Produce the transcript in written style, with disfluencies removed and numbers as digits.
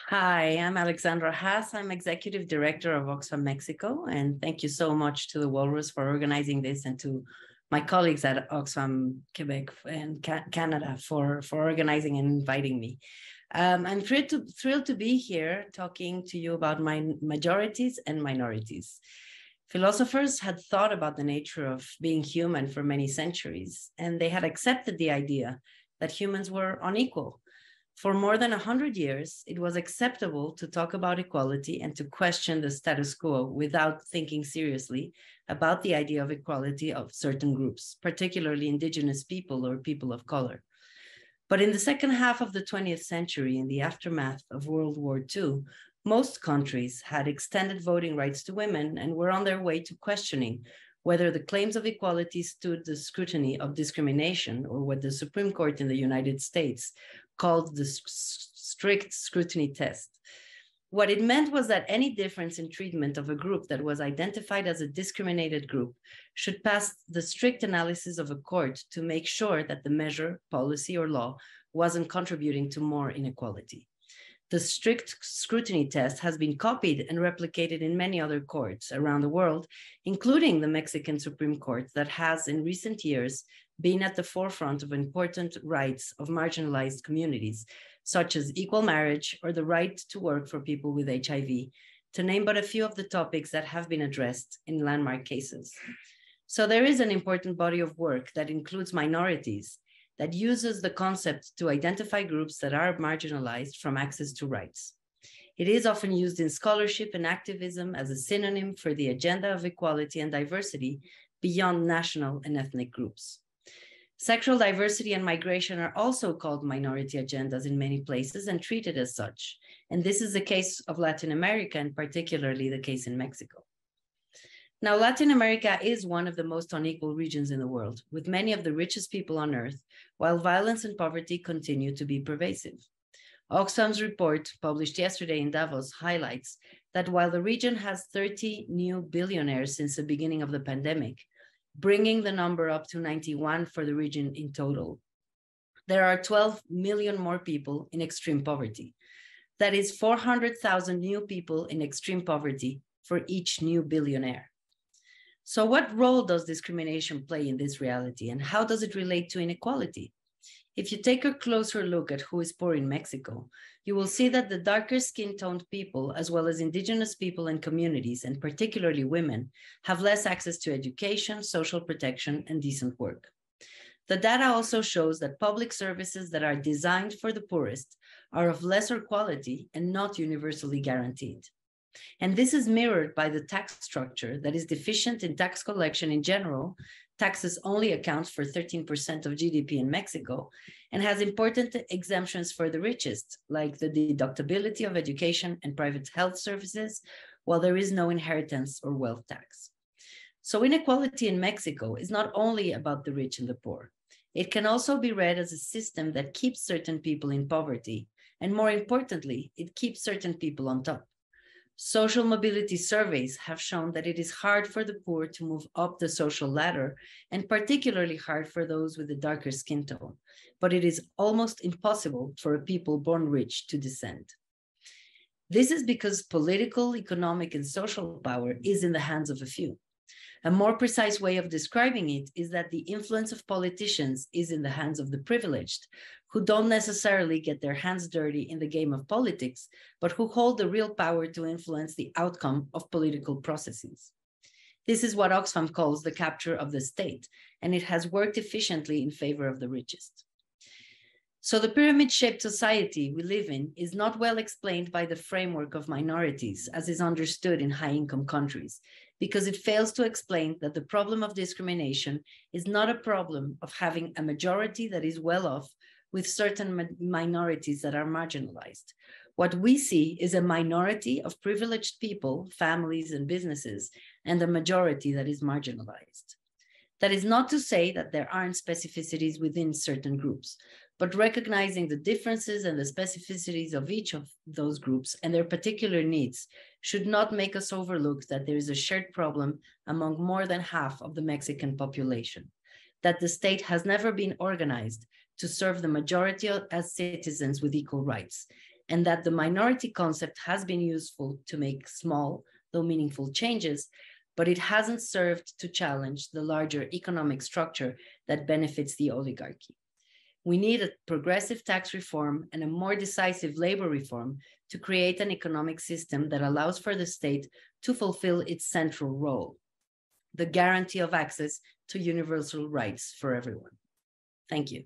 Hi, I'm Alexandra Haas. I'm Executive Director of Oxfam Mexico, and thank you so much to the Walrus for organizing this and to my colleagues at Oxfam Quebec and Canada for organizing and inviting me. I'm thrilled to be here talking to you about majorities and minorities. Philosophers had thought about the nature of being human for many centuries, and they had accepted the idea that humans were unequal. For more than 100 years, it was acceptable to talk about equality and to question the status quo without thinking seriously about the idea of equality of certain groups, particularly indigenous people or people of color. But in the second half of the 20th century, in the aftermath of World War II, most countries had extended voting rights to women and were on their way to questioning whether the claims of equality stood the scrutiny of discrimination, or what the Supreme Court in the United States called the strict scrutiny test. What it meant was that any difference in treatment of a group that was identified as a discriminated group should pass the strict analysis of a court to make sure that the measure, policy, or law wasn't contributing to more inequality. The strict scrutiny test has been copied and replicated in many other courts around the world, including the Mexican Supreme Court, that has in recent years been at the forefront of important rights of marginalized communities, such as equal marriage or the right to work for people with HIV, to name but a few of the topics that have been addressed in landmark cases. So there is an important body of work that includes minorities, that uses the concept to identify groups that are marginalized from access to rights. It is often used in scholarship and activism as a synonym for the agenda of equality and diversity beyond national and ethnic groups. Sexual diversity and migration are also called minority agendas in many places and treated as such. And this is the case of Latin America, and particularly the case in Mexico. Now, Latin America is one of the most unequal regions in the world, with many of the richest people on earth, while violence and poverty continue to be pervasive. Oxfam's report, published yesterday in Davos, highlights that while the region has 30 new billionaires since the beginning of the pandemic, bringing the number up to 91 for the region in total, there are 12 million more people in extreme poverty. That is 400,000 new people in extreme poverty for each new billionaire. So what role does discrimination play in this reality, and how does it relate to inequality? If you take a closer look at who is poor in Mexico, you will see that the darker skin-toned people, as well as indigenous people and communities, and particularly women, have less access to education, social protection, and decent work. The data also shows that public services that are designed for the poorest are of lesser quality and not universally guaranteed. And this is mirrored by the tax structure that is deficient in tax collection in general. Taxes only account for 13% of GDP in Mexico and has important exemptions for the richest, like the deductibility of education and private health services, while there is no inheritance or wealth tax. So inequality in Mexico is not only about the rich and the poor. It can also be read as a system that keeps certain people in poverty, and more importantly, it keeps certain people on top. Social mobility surveys have shown that it is hard for the poor to move up the social ladder, and particularly hard for those with a darker skin tone. But it is almost impossible for a people born rich to descend. This is because political, economic, and social power is in the hands of a few. A more precise way of describing it is that the influence of politicians is in the hands of the privileged, who don't necessarily get their hands dirty in the game of politics, but who hold the real power to influence the outcome of political processes. This is what Oxfam calls the capture of the state, and it has worked efficiently in favor of the richest. So the pyramid-shaped society we live in is not well explained by the framework of minorities, as is understood in high-income countries, because it fails to explain that the problem of discrimination is not a problem of having a majority that is well off with certain minorities that are marginalized. What we see is a minority of privileged people, families, and businesses, and a majority that is marginalized. That is not to say that there aren't specificities within certain groups, but recognizing the differences and the specificities of each of those groups and their particular needs should not make us overlook that there is a shared problem among more than half of the Mexican population, that the state has never been organized to serve the majority as citizens with equal rights, and that the minority concept has been useful to make small, though meaningful changes, but it hasn't served to challenge the larger economic structure that benefits the oligarchy. We need a progressive tax reform and a more decisive labor reform to create an economic system that allows for the state to fulfill its central role, the guarantee of access to universal rights for everyone. Thank you.